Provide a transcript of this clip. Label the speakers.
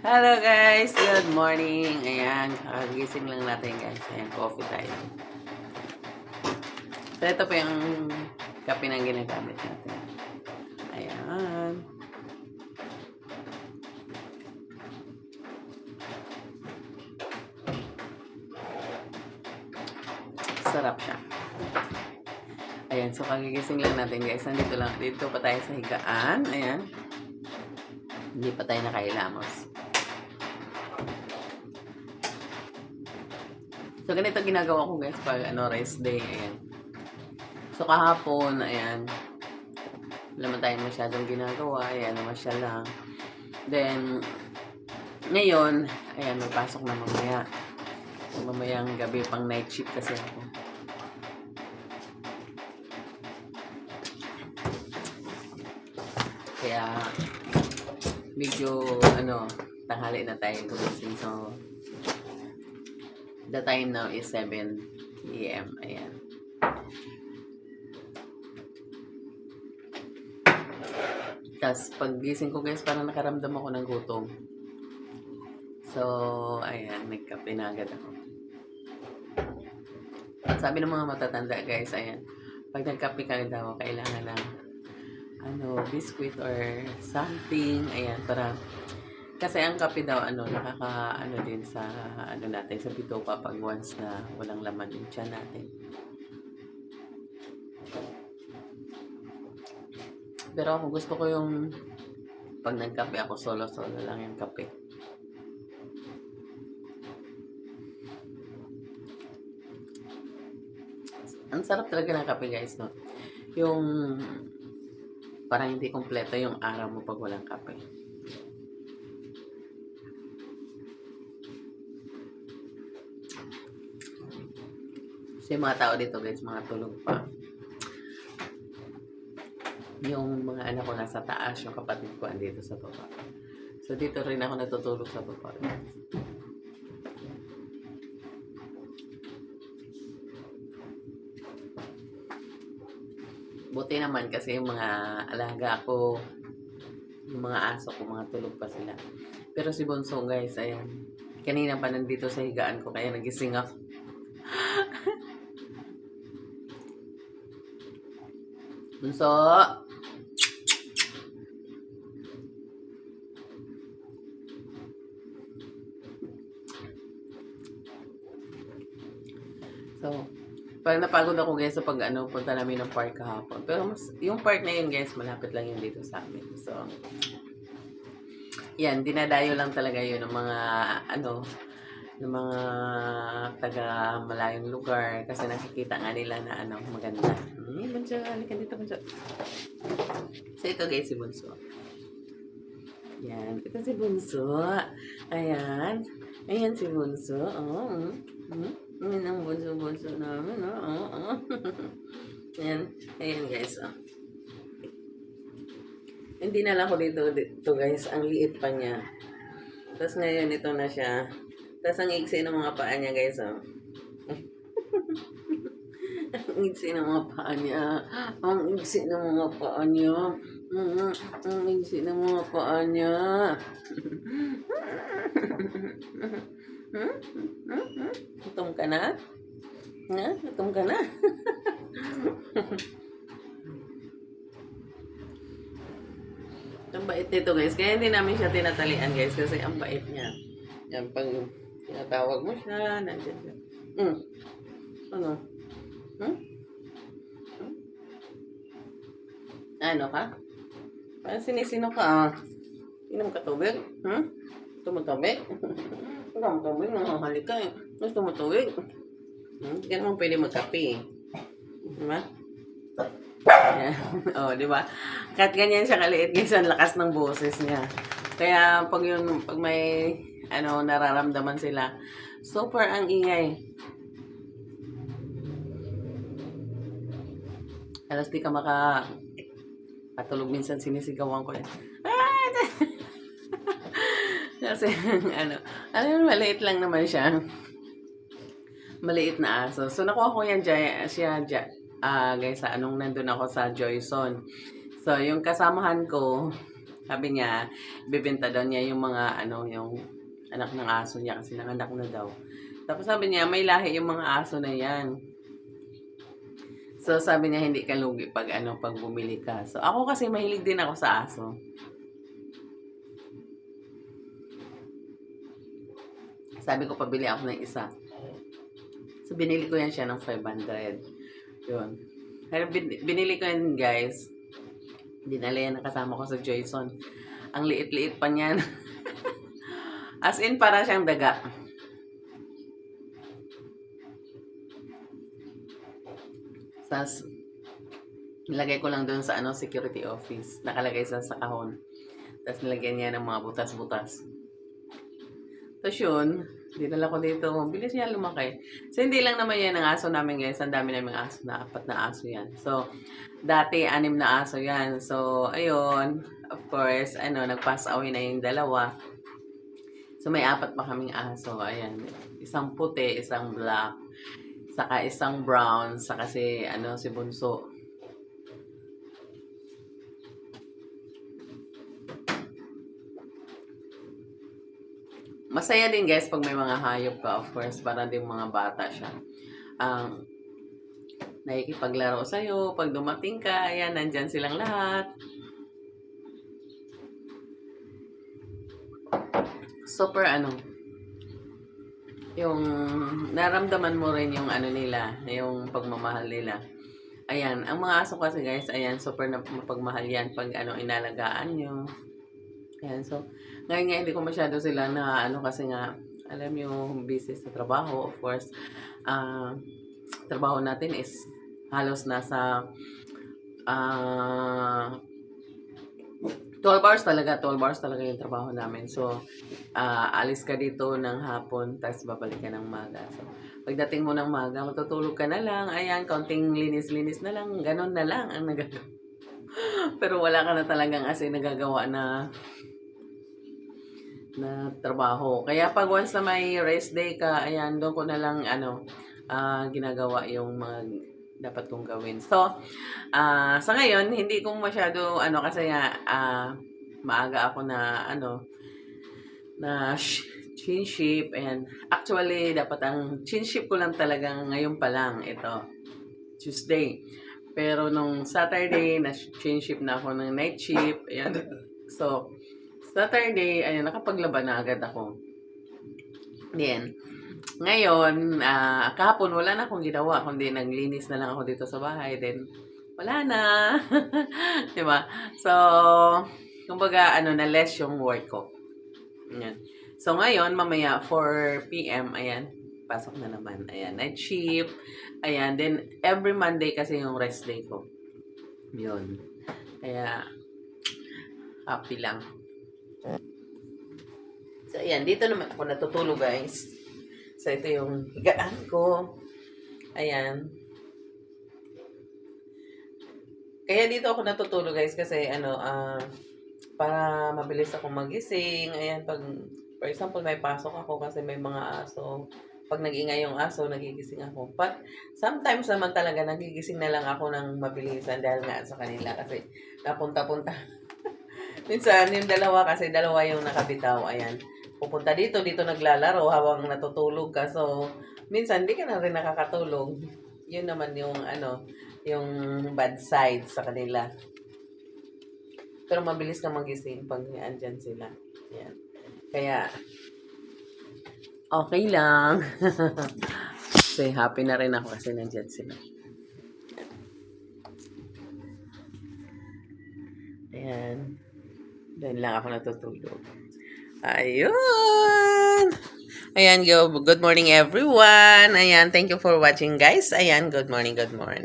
Speaker 1: Hello guys! Good morning! Ayan, kakagising lang natin guys. Ayan, coffee tayo. So, ito po yung kape na ginagamit natin. Ayan. Sarap siya. Ayan, so kagigising lang natin guys. Dito pa tayo sa higaan. Ayan. Hindi pa tayo nakailamos. So, ganito ginagawa ko guys pag rest day. Ayan. So, kahapon, ayan. Wala naman tayong masyadong ginagawa. Ayan, naman siya lang. Then, ngayon, ayan, magpasok na mamaya. So, mamayang gabi pang night shift kasi ako. Kaya, medyo, tanghali na tayo gumising. So, the time now is 7 p.m. Ayan. Tapos, pag gising ko guys, parang nakaramdam ako ng gutom. So, ayan, nagkape na agad ako. At sabi ng mga matatanda guys, ayan, pag nagkape ka daw, kailangan ng biscuit or something, ayan, para kasi ang kape daw, din sa, natin, sa bituka pag once na walang laman yung tiyan natin. Pero ako gusto ko yung, pag nagkape ako, solo-solo lang yung kape. Ang sarap talaga ng kape guys, no? Yung, parang hindi kompleto yung araw mo pag walang kape. Kasi yung mga tao dito guys, mga tulog pa. Yung mga anak ko nasa taas, yung kapatid ko andito sa baba. So dito rin ako natutulog sa baba. Buti naman kasi yung mga alaga ko, yung mga aso ko, mga tulog pa sila. Pero si Bonso guys, ayan. Kanina pa nandito sa higaan ko, kaya nagising ako. Bunso! So, parang napagod ako guys sa pag punta namin ng park kahapon. Pero yung park na yun guys, malapit lang yun dito sa amin. So, yan, dinadayo lang talaga yun ng mga, ng mga taga malayong lugar kasi nakikita nga nila na maganda. Bunso, halika dito Bunso. So, ito guys, si Bunso. Yan, ito si Bunso. Ayan. Ayan si Bunso. Oh. Ayan ang bunso-bunso namin. Oh. Ayan. Ayan guys. Oh. Hindi na lang ako dito guys. Ang liit pa niya. Tapos ngayon ito na siya. Tapos ang iksi ng mga paa niya guys. Oh. Ang iksi ng mga paa niya. Ang iksi ng mga paa niya. Ang iksi ng mga paa niya. Gutom ka na? Gutom ka na? Ang bait nito guys. Kaya hindi namin siya tinatalian guys. Kasi ang bait niya. Yan, pag tinatawag mo siya, nandiyan siya. Ano? Ano ka? Parang sinisino ka Inom ka tubig? Gusto mo tubig? Gusto mo tubig? Nanghahalik ka eh. Gusto mo tubig? Hindi ka naman pwede magkape eh. Diba? Yeah. Oh, di ba? Kahit ganyan siya kaliit guys, ang lakas ng boses niya. Kaya pag may nararamdaman sila, super ang ingay. Alas di ka patulog minsan sinisigawan ko yan. Kasi maliit lang naman siya. Maliit na aso. So nakuha ko yan guys, nandun ako sa Joyson. So yung kasamahan ko, Sabi niya, bibenta daw niya yung mga yung anak ng aso niya kasi nanganak na daw. Tapos sabi niya, may lahi yung mga aso na yan. So sabi niya, hindi ka lugi pag pag bumili ka. So ako kasi mahilig din ako sa aso. Sabi ko, pabili ako ng isa. So binili ko yan siya ng 500. Yun. Pero binili ko yan, guys. Dinala yan nakasama ko sa Joyson. Ang liit-liit pa niyan. As in, para siyang daga. Tapos, nilagay ko lang doon sa security office. Nakalagay sa kahon. Tapos nilagyan niya ng mga butas-butas. Tapos yun, dinala ko dito. Bilis niya lumaki. So, hindi lang naman yan ang aso namin, guys. Ang dami namin aso na 4 na aso yan. So, dati 6 na aso yan. So, ayun. Of course, nag-pass away na yung 2. So, may 4 pa kaming aso. Ayan. Isang puti, isang black, saka isang brown, saka si Bunso. Masaya din, guys, pag may mga hayop ka, of course, para din mga bata siya. Nakikipaglaro sa'yo, pag dumating ka, ayan, nandyan silang lahat. Super yung naramdaman mo rin yung nila, yung pagmamahal nila. Ayan, ang mga aso kasi, guys, ayan, super na mapagmahal yan pag inalagaan nyo. Ayan, so, ngayon nga hindi ko masyado sila na kasi nga, alam yung busy sa trabaho, of course. Trabaho natin is halos nasa 12 hours talaga yung trabaho namin. So, alis ka dito ng hapon, tapos babalik ka ng maga. So, pagdating mo ng maga, matutulog ka na lang. Ayan, kaunting linis-linis na lang. Ganon na lang ang nagagawa. Pero wala ka na talagang nagagawa na trabaho. Kaya pag once na may rest day ka, ayan, doon ko na lang ginagawa yung mga dapat kong gawin. So, sa ngayon, hindi ko masyado kasi nga maaga ako na na chinship. And actually, dapat ang chinship ko lang talaga ngayon pa lang, ito, Tuesday. Pero nung Saturday, na chinship na ako ng night shift. Ayan. So, Saturday, ayun, nakapaglaban na agad ako. Then, ngayon, kahapon wala na akong ginawa, kundi naglinis na lang ako dito sa bahay. Then, wala na. Diba? So, kumbaga, na less yung work ko. Ayan. So, ngayon, mamaya, 4 p.m., ayan, pasok na naman. Ayan, night shift. Ayan, then, every Monday kasi yung rest day ko. Yun. Kaya, happy lang. So, ayan. Dito naman ako natutulog, guys. So, ito yung higaan ko. Ayan. Kaya dito ako natutulog, guys, kasi, para mabilis akong magising. Ayan, pag, for example, may pasok ako kasi may mga aso. Pag nag-ingay yung aso, nagigising ako. But, sometimes naman talaga, nagigising na lang ako ng mabilisan dahil nga sa kanila kasi napunta-punta. Minsan, yung dalawa yung nakabitaw. Ayan. Pupunta dito naglalaro habang natutulog ka. So, minsan, hindi ka na rin nakakatulog. Yun naman yung, yung bad side sa kanila. Pero mabilis ka magising pag andyan sila. Ayan. Kaya, okay lang. Kasi happy na rin ako kasi nandyan sila. Ayan. Doon lang ako natutulog. Ayun! Ayan, good morning everyone. Ayan, thank you for watching, guys. Ayan, good morning, good morning.